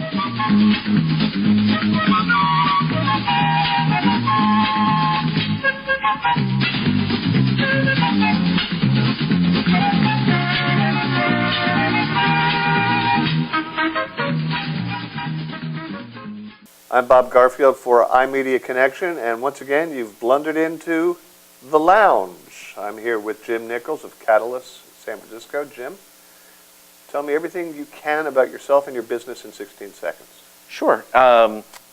I'm Bob Garfield for iMedia Connection, and once again, you've blundered into The Lounge. I'm here with Jim Nichols of Catalyst, San Francisco. Jim, tell me everything you can about yourself and your business in 16 seconds. Sure.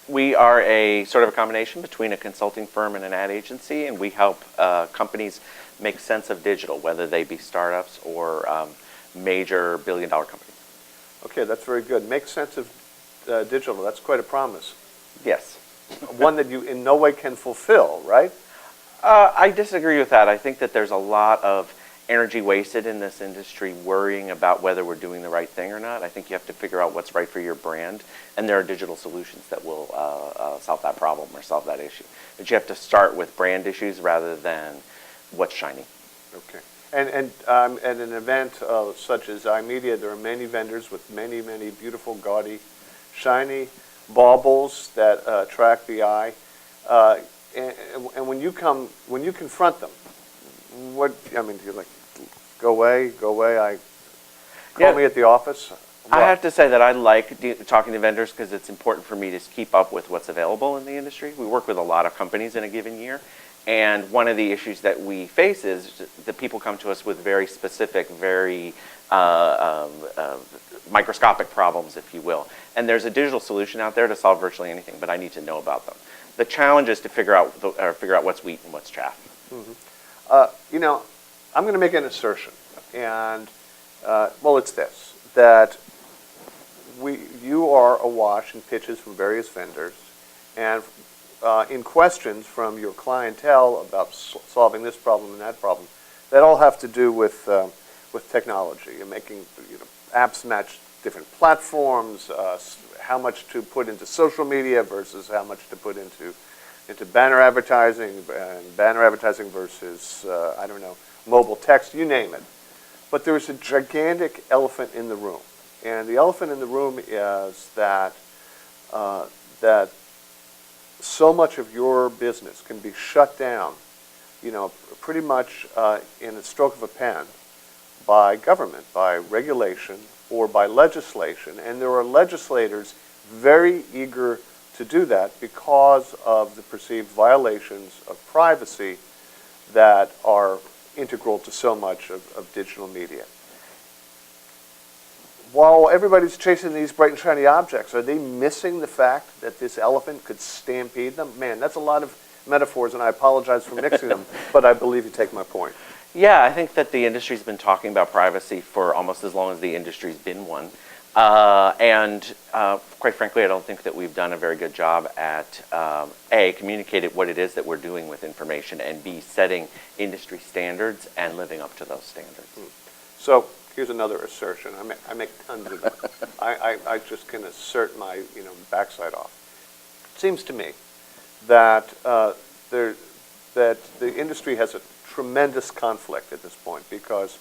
We are a sort of a combination between a consulting firm and an ad agency, and we help companies make sense of digital, whether they be startups or major billion-dollar companies. Okay, that's very good. Make sense of digital. That's quite a promise. Yes. One that you in no way can fulfill, right? I disagree with that. I think that there's a lot of energy wasted in this industry worrying about whether we're doing the right thing or not. I think you have to figure out what's right for your brand, and there are digital solutions that will solve that problem or solve that issue. But you have to start with brand issues rather than what's shiny. Okay. And at an event such as iMedia, there are many vendors with many, many beautiful, gaudy, shiny baubles that attract the eye. And when you confront them, what I mean, do you like go away? Call me at the office. I have to say that I like talking to vendors because it's important for me to keep up with what's available in the industry. We work with a lot of companies in a given year, and one of the issues that we face is that people come to us with very specific, very microscopic problems, if you will. And there's a digital solution out there to solve virtually anything, but I need to know about them. The challenge is to figure out what's wheat and what's chaff. Mm-hmm. You know, I'm going to make an assertion, and well, it's this: that you are awash in pitches from various vendors, and in questions from your clientele about solving this problem and that problem, that all have to do with technology and making apps match different platforms, how much to put into social media versus how much to put into banner advertising, and banner advertising versus I don't know, mobile text, you name it. But there's a gigantic elephant in the room, and the elephant in the room is that that so much of your business can be shut down, pretty much in a stroke of a pen by government, by regulation, or by legislation. And there are legislators very eager to do that because of the perceived violations of privacy that are integral to so much of digital media. While everybody's chasing these bright and shiny objects, are they missing the fact that this elephant could stampede them? Man, that's a lot of metaphors, and I apologize for mixing them, but I believe you take my point. Yeah, I think that the industry's been talking about privacy for almost as long as the industry's been one. And quite frankly, I don't think that we've done a very good job at, A, communicating what it is that we're doing with information, and B, setting industry standards and living up to those standards. So here's another assertion. I make tons of them. I just can assert my backside off. It seems to me that that the industry has a tremendous conflict at this point because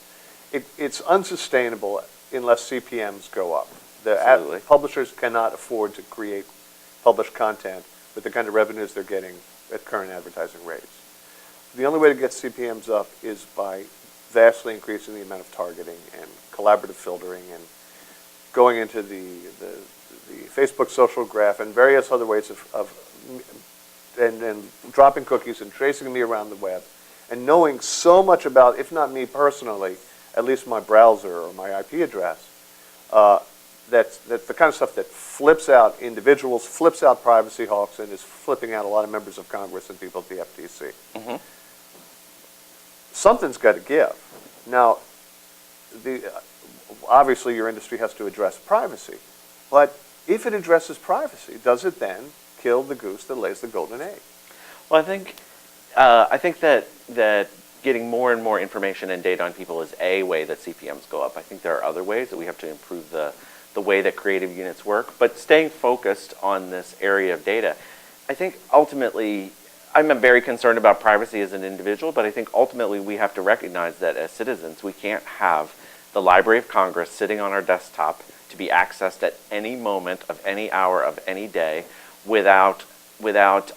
it's unsustainable unless CPMs go up. The publishers cannot afford to publish content with the kind of revenues they're getting at current advertising rates. The only way to get CPMs up is by vastly increasing the amount of targeting and collaborative filtering and going into the Facebook social graph and various other ways and dropping cookies and tracing me around the web and knowing so much about, if not me personally, at least my browser or my IP address, that's the kind of stuff that flips out individuals, flips out privacy hawks, and is flipping out a lot of members of Congress and people at the FTC. Mm-hmm. Something's got to give. Now, obviously your industry has to address privacy, but if it addresses privacy, does it then kill the goose that lays the golden egg? Well, I think that getting more and more information and data on people is a way that CPMs go up. I think there are other ways that we have to improve the way that creative units work, but staying focused on this area of data, I think ultimately, I'm very concerned about privacy as an individual, but I think ultimately we have to recognize that as citizens, we can't have the Library of Congress sitting on our desktop to be accessed at any moment of any hour of any day without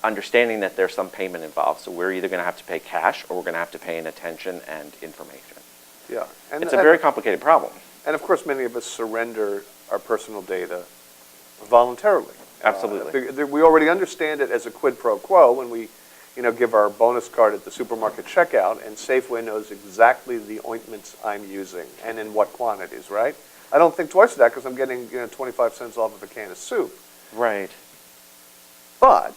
understanding that there's some payment involved. So we're either going to have to pay cash or we're going to have to pay in attention and information. Yeah. And it's a very complicated problem. And of course, many of us surrender our personal data voluntarily. Absolutely. We already understand it as a quid pro quo when we, give our bonus card at the supermarket checkout, and Safeway knows exactly the ointments I'm using and in what quantities, right? I don't think twice of that because I'm getting 25 cents off of a can of soup. Right. But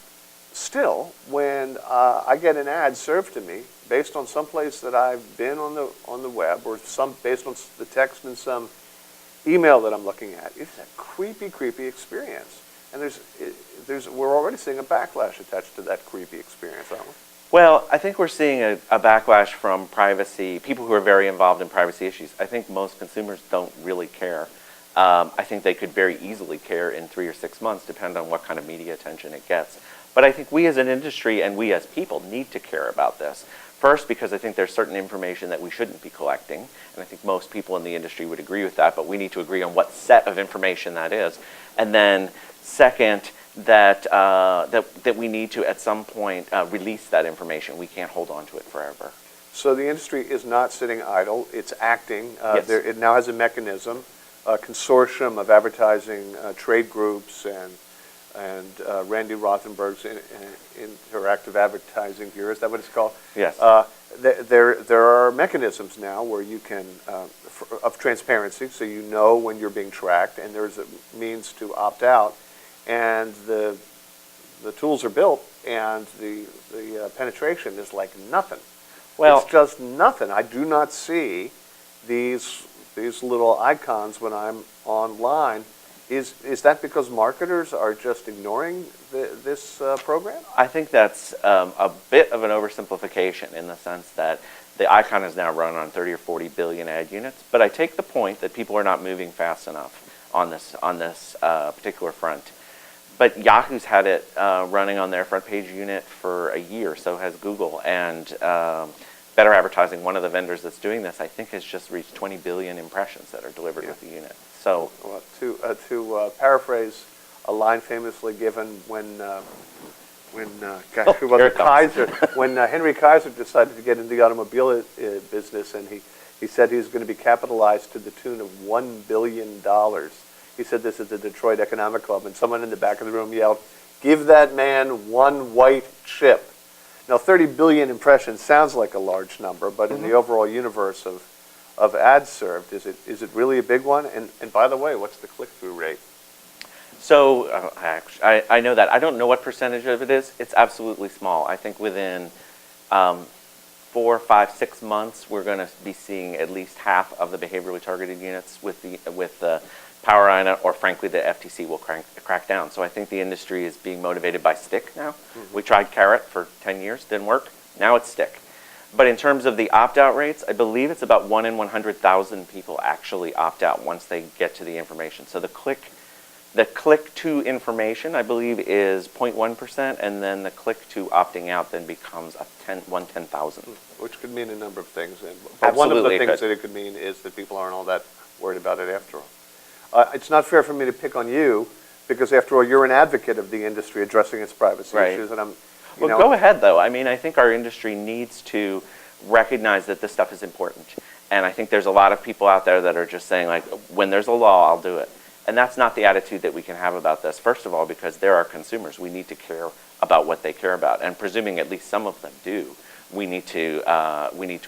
still, when I get an ad served to me based on some place that I've been on the web, or based on the text in some email that I'm looking at, it's a creepy, creepy experience. And we're already seeing a backlash attached to that creepy experience, aren't we? Well, I think we're seeing a backlash from privacy, people who are very involved in privacy issues. I think most consumers don't really care. I think they could very easily care in 3 or 6 months, depending on what kind of media attention it gets. But I think we as an industry and we as people need to care about this. First, because I think there's certain information that we shouldn't be collecting, and I think most people in the industry would agree with that, but we need to agree on what set of information that is. And then second, that we need to, at some point, release that information. We can't hold on to it forever. So the industry is not sitting idle. It's acting. Yes. It now has a mechanism, a consortium of advertising trade groups and Randy Rothenberg's Interactive Advertising Bureau. Is that what it's called? Yes. There are mechanisms now where you can, of transparency, so you know when you're being tracked, and there's a means to opt out. And the tools are built, and the penetration is like nothing. Well, it's just nothing. I do not see these little icons when I'm online. Is that because marketers are just ignoring this program? I think that's a bit of an oversimplification in the sense that the icon is now run on 30 or 40 billion ad units. But I take the point that people are not moving fast enough on this particular front. But Yahoo's had it running on their front page unit for a year, so has Google. And Better Advertising, one of the vendors that's doing this, I think has just reached 20 billion impressions that are delivered with the unit. So, well, to paraphrase a line famously given when Henry Kaiser decided to get into the automobile business, and he said he was going to be capitalized to the tune of $1 billion. He said this at the Detroit Economic Club, and someone in the back of the room yelled, "Give that man one white chip." Now, 30 billion impressions sounds like a large number, but in the overall universe of ads served, is it really a big one? And by the way, what's the click-through rate? So I know that. I don't know what percentage of it is. It's absolutely small. I think within 4, 5, 6 months, we're going to be seeing at least half of the behaviorally targeted units with the Power INA, or frankly, the FTC will crack down. So I think the industry is being motivated by stick now. We tried carrot for 10 years, didn't work. Now it's stick. But in terms of the opt-out rates, I believe it's about 1 in 100,000 people actually opt out once they get to the information. So the click to information, I believe, is 0.1%, and then the click to opting out then becomes 1/10,000. Which could mean a number of things. But one of the things that it could mean is that people aren't all that worried about it after all. It's not fair for me to pick on you, because after all, you're an advocate of the industry addressing its privacy issues, and go ahead, though. I mean, I think our industry needs to recognize that this stuff is important. And I think there's a lot of people out there that are just saying, like, when there's a law, I'll do it. And that's not the attitude that we can have about this. First of all, because they're our consumers. We need to care about what they care about. And presuming at least some of them do, we need to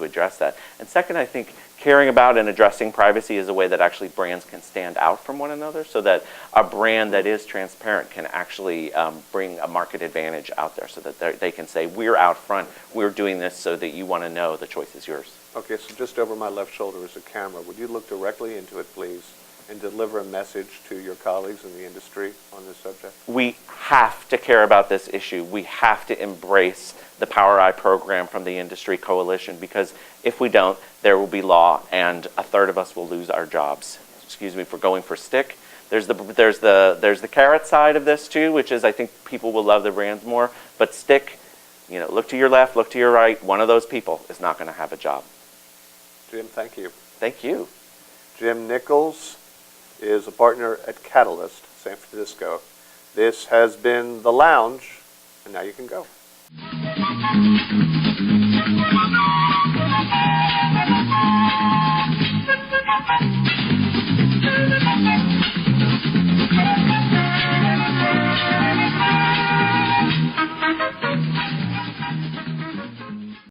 address that. And second, I think caring about and addressing privacy is a way that actually brands can stand out from one another, so that a brand that is transparent can actually bring a market advantage out there, so that they can say, we're out front, we're doing this so that you want to know the choice is yours. Okay, so just over my left shoulder is a camera. Would you look directly into it, please, and deliver a message to your colleagues in the industry on this subject? We have to care about this issue. We have to embrace the Power I program from the industry coalition, because if we don't, there will be law, and a third of us will lose our jobs. Excuse me for going for stick. There's the carrot side of this too, which is I think people will love the brands more. But stick, look to your left, look to your right. One of those people is not going to have a job. Jim, thank you. Thank you. Jim Nichols is a partner at Catalyst, San Francisco. This has been The Lounge, and now you can go.